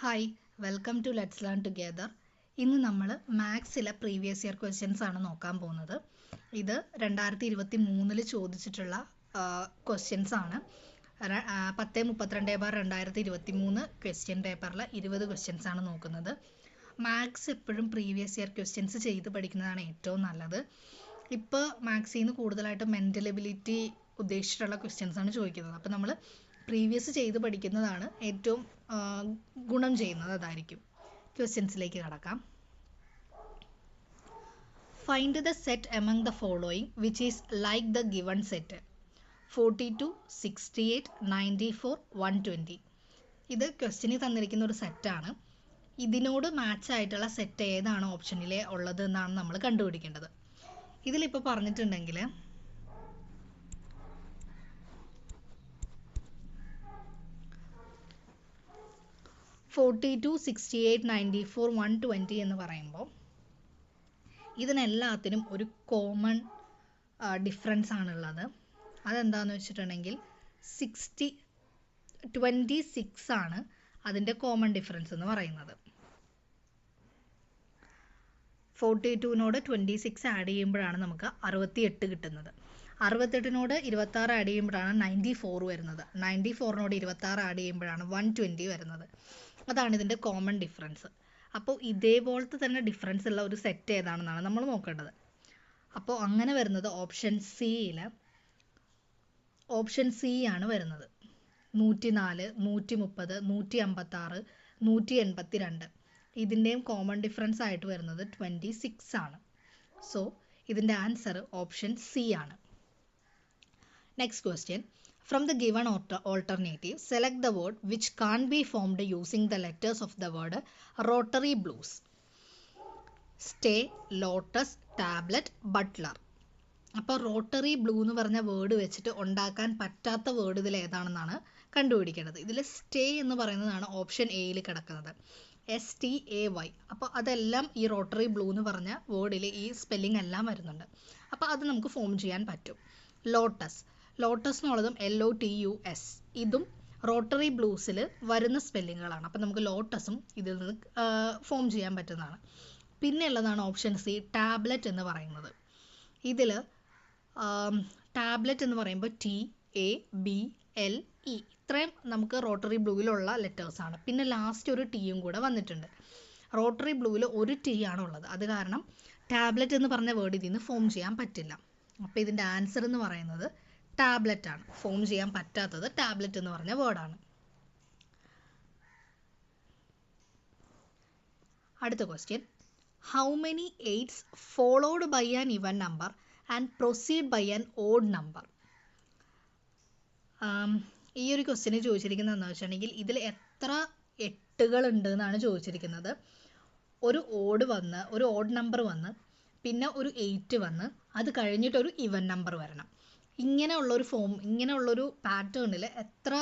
Hi welcome to let's learn together. ഇന്ന് നമ്മൾ മാത്സിലെ previous year questions ആണ് നോക്കാൻ പോകുന്നത്. ഇത് 2023 ചോദിച്ചിട്ടുള്ള ക്വസ്റ്റ്യൻസ് ആണ്. 10-32/2023 ക്വസ്റ്റ്യൻ പേപ്പറിൽ 20 ക്വസ്റ്റ്യൻസ് ആണ് നോക്കുന്നത്. മാത്സ് എപ്പോഴും പ്രീവിയസ് ഇയർ ക്വസ്റ്റ്യൻസ് ചെയ്ത് പഠിക്കുന്നതാണ് ഏറ്റവും നല്ലത്. ഇപ്പോൾ മാത്സിൽ നിന്ന് കൂടുതലായിട്ട് മെൻ്റൽ എബിലിറ്റി ഉദ്ദേശിച്ചിട്ടുള്ള ക്വസ്റ്റ്യൻസ് ആണ് ചോദിക്കുന്നത്. അപ്പോൾ നമ്മൾ പ്രീവിയസ് ചെയ്ത് പഠിക്കുന്നതാണ് ഏറ്റവും ഗുണം ചെയ്യുന്നത്. അതായിരിക്കും. ക്വസ്റ്റ്യൻസിലേക്ക് കടക്കാം. Find the set among the following which is like the given set 42, 68, 94, 120. ഇത് ക്വസ്റ്റ്യനിൽ തന്നിരിക്കുന്ന ഒരു സെറ്റാണ്. ഇതിനോട് മാച്ച് ആയിട്ടുള്ള സെറ്റ് ഏതാണ് ഓപ്ഷനിലെ ഉള്ളത് എന്നാണ് നമ്മൾ കണ്ടുപിടിക്കേണ്ടത്. ഇതിലിപ്പോൾ പറഞ്ഞിട്ടുണ്ടെങ്കിൽ 42, 68, 94, 120 എന്ന് പറയുമ്പോൾ ഇതിനെല്ലാത്തിനും ഒരു കോമൺ ഡിഫറൻസ് ആണുള്ളത്. അതെന്താണെന്ന് വെച്ചിട്ടുണ്ടെങ്കിൽ 26 ആണ് അതിൻ്റെ കോമൺ ഡിഫറൻസ് എന്ന് പറയുന്നത്. 42നോട് 26 ആഡ് ചെയ്യുമ്പോഴാണ് നമുക്ക് 68 കിട്ടുന്നത്. 68നോട് 26 ആഡ് ചെയ്യുമ്പോഴാണ് 94 വരുന്നത്. 94നോട് 26 ആഡ് ചെയ്യുമ്പോഴാണ് 120 വരുന്നത്. അതാണ് ഇതിൻ്റെ കോമൺ ഡിഫറൻസ്. അപ്പോൾ ഇതേപോലത്തെ തന്നെ ഡിഫറൻസ് ഉള്ള ഒരു സെറ്റ് ഏതാണെന്നാണ് നമ്മൾ നോക്കേണ്ടത്. അപ്പോൾ അങ്ങനെ വരുന്നത് ഓപ്ഷൻ സി ആണ് വരുന്നത്. 104, 130, 156, 182 ഇതിൻ്റെയും കോമൺ ഡിഫറൻസ് ആയിട്ട് വരുന്നത് 26 ആണ്. സോ ഇതിൻ്റെ ആൻസർ ഓപ്ഷൻ സി ആണ്. Next question. From the given alternative, select the word which can't be formed using the letters of the word rotary blues. Stay, lotus, tablet, butler. അപ്പോൾ rotary blue എന്ന് പറഞ്ഞ word വെച്ചിട്ട് ഉണ്ടാക്കാൻ പറ്റാത്ത word ഇതിൽ ഏതാണെന്നാണ് കണ്ടുപിടിക്കേണ്ടത്. ഇതിൽ സ്റ്റേ എന്ന് പറയുന്നതാണ് ഓപ്ഷൻ എയിൽ കിടക്കുന്നത്. STAY. അപ്പോൾ അതെല്ലാം ഈ റോട്ടറി ബ്ലൂ എന്ന് പറഞ്ഞ വേർഡിൽ ഈ സ്പെല്ലിംഗ് എല്ലാം വരുന്നുണ്ട്. അപ്പോൾ അത് നമുക്ക് ഫോം ചെയ്യാൻ പറ്റും. ലോട്ടസ് എന്നുള്ളതും LOTUS. ഇതും റോട്ടറി ബ്ലൂസിൽ വരുന്ന സ്പെല്ലിങ്ങുകളാണ്. അപ്പോൾ നമുക്ക് ലോട്ടസും ഇതിൽ നിന്ന് ഫോം ചെയ്യാൻ പറ്റുന്നതാണ്. പിന്നെ ഉള്ളതാണ് ഓപ്ഷൻ സി, ടാബ്ലറ്റ് എന്ന് പറയുന്നത്. ഇതിൽ ടാബ്ലറ്റ് എന്ന് പറയുമ്പോൾ TABLE ഇത്രയും നമുക്ക് റോട്ടറി ബ്ലൂവിലുള്ള ലെറ്റേഴ്സാണ്. പിന്നെ ലാസ്റ്റ് ഒരു ടിയും കൂടെ വന്നിട്ടുണ്ട്. റോട്ടറി ബ്ലൂവിൽ ഒരു ടി ആണുള്ളത്. അത് കാരണം ടാബ്ലറ്റ് എന്ന് പറഞ്ഞ വേർഡ് ഇതിൽ നിന്ന് ഫോം ചെയ്യാൻ പറ്റില്ല. അപ്പോൾ ഇതിൻ്റെ ആൻസർ എന്ന് പറയുന്നത് ടാബ്ലറ്റ് ആണ്. ഫോം ചെയ്യാൻ പറ്റാത്തത് ടാബ്ലറ്റ് എന്ന് പറഞ്ഞ വേർഡാണ്. അടുത്ത question. How many 8s followed by an even number and proceeded by an odd number? ഈ ഒരു ക്വസ്റ്റ്യന് ചോദിച്ചിരിക്കുന്നത് എന്താണെന്ന് വെച്ചിട്ടുണ്ടെങ്കിൽ ഇതിൽ എത്ര 8കൾ ഉണ്ട് എന്നാണ് ചോദിച്ചിരിക്കുന്നത്. ഒരു ഓഡ് നമ്പർ വന്ന് പിന്നെ ഒരു 8 വന്ന് അത് കഴിഞ്ഞിട്ടൊരു ഇവൻ നമ്പർ വരണം. ഇങ്ങനെയുള്ളൊരു പാറ്റേണിൽ എത്ര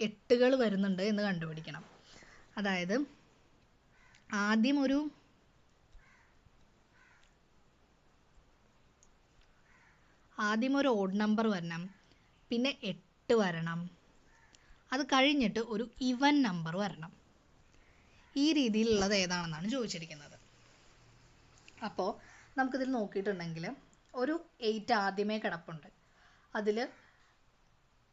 8കൾ വരുന്നുണ്ട് എന്ന് കണ്ടുപിടിക്കണം. അതായത് ആദ്യം ഒരു ഓഡ് നമ്പർ വരണം, പിന്നെ 8 വരണം, അത് കഴിഞ്ഞിട്ട് ഒരു ഇവൻ നമ്പർ വരണം. ഈ രീതിയിലുള്ളത് ഏതാണെന്നാണ് ചോദിച്ചിരിക്കുന്നത്. അപ്പോൾ നമുക്കിതിൽ നോക്കിയിട്ടുണ്ടെങ്കിൽ ഒരു 8 ആദ്യമേ കിടപ്പുണ്ട്.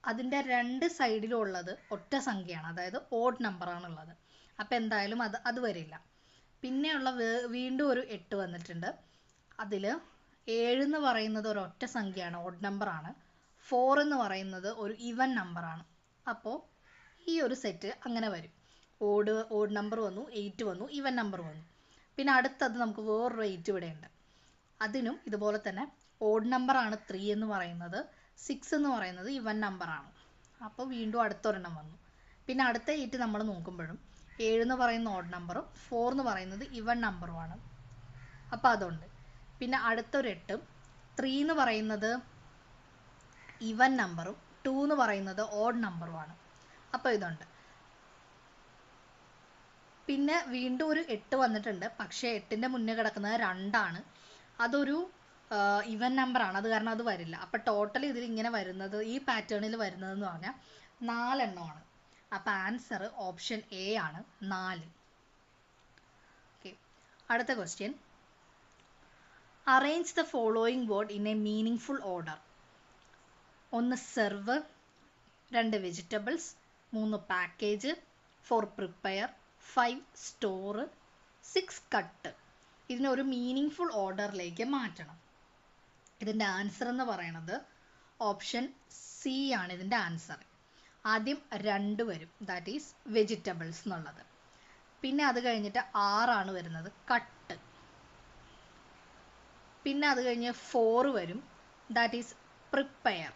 അതിൻ്റെ രണ്ട് സൈഡിലുള്ളത് ഒറ്റ സംഖ്യയാണ്, അതായത് ഓഡ് നമ്പറാണുള്ളത്. അപ്പോൾ എന്തായാലും അത് വരില്ല. പിന്നെയുള്ള വീണ്ടും ഒരു 8 വന്നിട്ടുണ്ട്. അതിൽ 7 എന്ന് പറയുന്നത് ഒരു ഒറ്റ സംഖ്യയാണ്, ഓഡ് നമ്പറാണ്. 4 എന്ന് പറയുന്നത് ഒരു ഇവൻ നമ്പറാണ്. അപ്പോൾ ഈ ഒരു സെറ്റ് അങ്ങനെ വരും. ഓഡ് നമ്പർ വന്നു, 8 വന്നു, ഇവൻ നമ്പർ വന്നു. പിന്നെ അടുത്തത് നമുക്ക് വേറൊരു 8 ഇവിടെയുണ്ട്. അതിനും ഇതുപോലെ തന്നെ ഓഡ് നമ്പറാണ് 3 എന്ന് പറയുന്നത്, 6 എന്ന് പറയുന്നത് ഇവൻ നമ്പറാണ്. അപ്പോൾ വീണ്ടും അടുത്തൊരെണ്ണം വന്നു. പിന്നെ അടുത്ത 8 നമ്മൾ നോക്കുമ്പോഴും 7 എന്ന് പറയുന്ന ഓഡ് നമ്പറും 4 എന്ന് പറയുന്നത് ഇവൻ നമ്പറുമാണ്. അപ്പോൾ അതുണ്ട്. പിന്നെ അടുത്തൊരു 8, 3 എന്ന് പറയുന്നത് ഇവൻ നമ്പറും 2 എന്ന് പറയുന്നത് ഓഡ് നമ്പറുമാണ്. അപ്പോൾ ഇതുണ്ട്. പിന്നെ വീണ്ടും ഒരു 8 വന്നിട്ടുണ്ട്. പക്ഷേ 8ൻ്റെ മുന്നേ കിടക്കുന്നത് 2 ആണ്. അതൊരു ഇവൻ നമ്പറാണ്, അത് കാരണം അത് വരില്ല. അപ്പോൾ ടോട്ടൽ ഇതിൽ ഇങ്ങനെ വരുന്നത്, ഈ പാറ്റേണിൽ വരുന്നതെന്ന് പറഞ്ഞാൽ 4 എണ്ണമാണ്. അപ്പം ആൻസർ ഓപ്ഷൻ എ ആണ് 4. ഓക്കെ, അടുത്ത question. Arrange the following word in A meaning order. 1 serve, 2 vegetables, 3 package, 4 prepare, 5 store, 6 cut. ഇതിനെ ഒരു മീനിങ് ഓർഡറിലേക്ക് മാറ്റണം. ഇതിൻ്റെ ആൻസർ എന്ന് പറയുന്നത് ഓപ്ഷൻ സി ആണ് ഇതിൻ്റെ ആൻസർ. ആദ്യം 2 വരും, ദാറ്റ് ഈസ് വെജിറ്റബിൾസ് എന്നുള്ളത്. പിന്നെ അത് കഴിഞ്ഞിട്ട് 6 ആണ് വരുന്നത്, കട്ട്. പിന്നെ അത് കഴിഞ്ഞ് 4 വരും, ദാറ്റ് ഈസ് പ്രിപ്പയർ.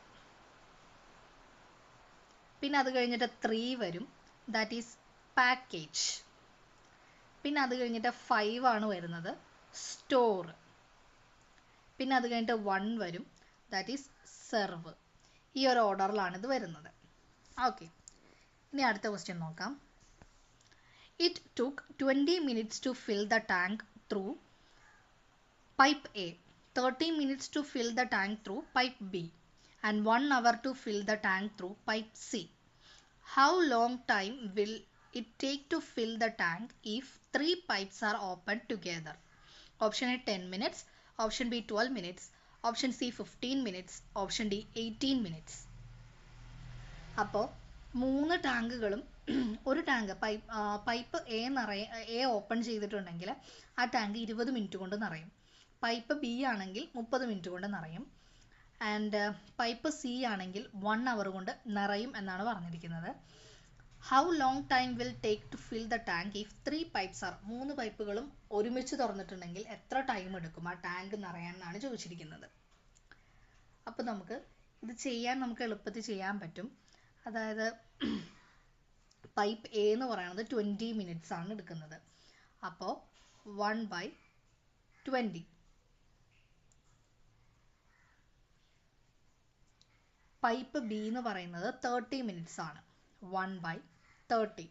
പിന്നെ അത് കഴിഞ്ഞിട്ട് 3 വരും, ദാറ്റ് ഈസ് പാക്കേജ്. പിന്നെ അത് കഴിഞ്ഞിട്ട് 5 ആണ് വരുന്നത്, സ്റ്റോർ. പിന്നെ അത് കഴിഞ്ഞിട്ട് 1 വരും, ദാറ്റ് ഈസ് സെർവ്. ഈ ഒരു ഓർഡറിലാണ് ഇത് വരുന്നത്. ഓക്കെ, ഇനി അടുത്ത ക്വസ്റ്റ്യൻ നോക്കാം. It took 20 minutes to fill the tank through pipe A, 30 minutes to fill the tank through pipe B, and 1 hour to fill the tank through pipe C. How long time will it take to fill the tank if 3 pipes are opened together? Option A 10 minutes, option B 12 minutes, option C 15 minutes, option D 18 minutes. അപ്പോൾ 3 ടാങ്കുകളും ഒരു tank pipe A open ചെയ്തിട്ടുണ്ടെങ്കിൽ ആ tank 20 minute കൊണ്ട് നിറയും. Pipe B ആണെങ്കിൽ 30 minute കൊണ്ട് നിറയും. And pipe C ആണെങ്കിൽ 1 അവർ കൊണ്ട് നിറയും എന്നാണ് പറഞ്ഞിരിക്കുന്നത്. How long time will take to fill the tank if 3 pipes are, 3 പൈപ്പുകളും ഒരുമിച്ച് തുറന്നിട്ടുണ്ടെങ്കിൽ എത്ര ടൈം എടുക്കും ആ ടാങ്ക് നിറയാൻ എന്നാണ് ചോദിച്ചിരിക്കുന്നത്. അപ്പോൾ നമുക്ക് ഇത് ചെയ്യാൻ നമുക്ക് എളുപ്പത്തിൽ ചെയ്യാൻ പറ്റും. അതായത് പൈപ്പ് എ എന്ന് പറയുന്നത് 20 മിനിറ്റ്സ് ആണ് എടുക്കുന്നത്. അപ്പോൾ 1/20. പൈപ്പ് ബി എന്ന് പറയുന്നത് 30 മിനിറ്റ്സ് ആണ്, 1/30.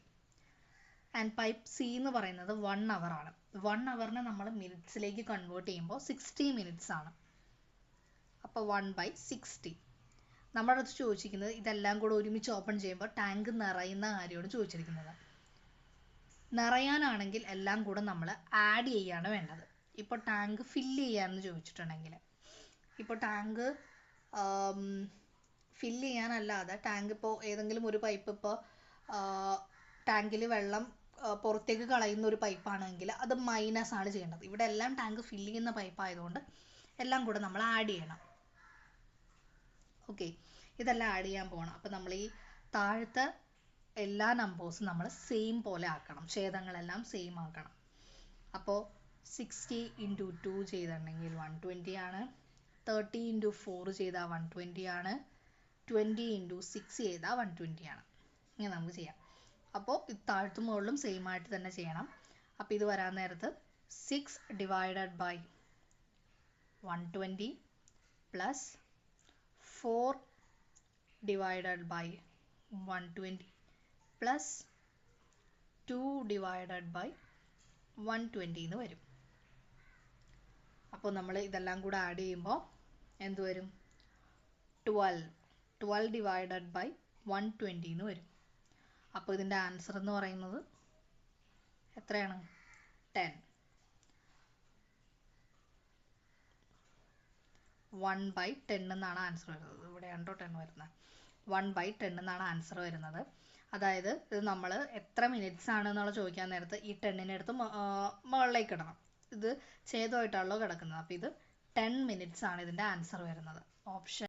ആൻഡ് പൈപ്പ് സി എന്ന് പറയുന്നത് 1 അവർ ആണ്. 1 അവറിനെ നമ്മൾ മിനിറ്റ്സിലേക്ക് കൺവേർട്ട് ചെയ്യുമ്പോൾ 60 മിനിറ്റ്സ് ആണ്. അപ്പോൾ 1/60. നമ്മുടെ അടുത്ത് ചോദിച്ചിരിക്കുന്നത് ഇതെല്ലാം കൂടെ ഒരുമിച്ച് ഓപ്പൺ ചെയ്യുമ്പോൾ ടാങ്ക് നിറയുന്ന കാര്യമാണ് ചോദിച്ചിരിക്കുന്നത്. നിറയാനാണെങ്കിൽ എല്ലാം കൂടെ നമ്മൾ ആഡ് ചെയ്യാണ് വേണ്ടത്. ഇപ്പോൾ ടാങ്ക് ഫില്ല് ചെയ്യാമെന്ന് ചോദിച്ചിട്ടുണ്ടെങ്കിൽ, ഇപ്പോൾ ടാങ്ക് ഫില്ല് ചെയ്യാനല്ലാതെ ടാങ്ക് ഇപ്പോൾ ഏതെങ്കിലും ഒരു പൈപ്പ് ഇപ്പോൾ ടാങ്കിൽ വെള്ളം പുറത്തേക്ക് കളയുന്ന ഒരു പൈപ്പാണെങ്കിൽ അത് മൈനസ് ആണ് ചെയ്യേണ്ടത്. ഇവിടെ എല്ലാം ടാങ്ക് ഫില്ല് ചെയ്യുന്ന പൈപ്പ് ആയതുകൊണ്ട് എല്ലാം കൂടെ നമ്മൾ ആഡ് ചെയ്യണം. ഓക്കെ, ഇതെല്ലാം ആഡ് ചെയ്യാൻ പോകണം. അപ്പോൾ നമ്മൾ ഈ താഴത്തെ എല്ലാ നമ്പേഴ്സും നമ്മൾ സെയിം പോലെ ആക്കണം, ഛേദങ്ങളെല്ലാം സെയിം ആക്കണം. അപ്പോൾ 60 × 2 ചെയ്തിട്ടുണ്ടെങ്കിൽ 120 ആണ്, 30 × 4 ചെയ്താൽ 120 ആണ്, 20 × 6 ചെയ്താൽ 120 ആണ്. ഇങ്ങനെ നമുക്ക് ചെയ്യാം. അപ്പോൾ ഇത് താഴത്തും മുകളിലും സെയിം ആയിട്ട് തന്നെ ചെയ്യണം. അപ്പോൾ ഇത് വരാൻ നേരത്ത് 6 divided by 120 plus 4 divided by 120 plus 2 divided by 120 എന്ന് വരും. അപ്പോൾ നമ്മൾ ഇതെല്ലാം കൂടെ ആഡ് ചെയ്യുമ്പോൾ എന്ത് വരും? 12 divided by 120 എന്ന് വരും. അപ്പോൾ ഇതിൻ്റെ ആൻസർ എന്ന് പറയുന്നത് എത്രയാണ്? 10. 1/10 എന്നാണ് ആൻസർ വരുന്നത്. ഇവിടെയാണ് 10 വരുന്നത്. 1/10 എന്നാണ് ആൻസർ വരുന്നത്. അതായത് ഇത് നമ്മൾ എത്ര മിനിറ്റ്സ് ആണെന്നുള്ള ചോദിക്കാൻ നേരത്ത് ഈ 10നെ എടുത്ത് മുകളിലേക്ക് ഇടണം. ഇത് ഛേദമായിട്ടാണല്ലോ കിടക്കുന്നത്. അപ്പോൾ ഇത് 10 മിനിറ്റ്സ് ആണ് ഇതിൻ്റെ ആൻസർ വരുന്നത്. ഓപ്ഷൻ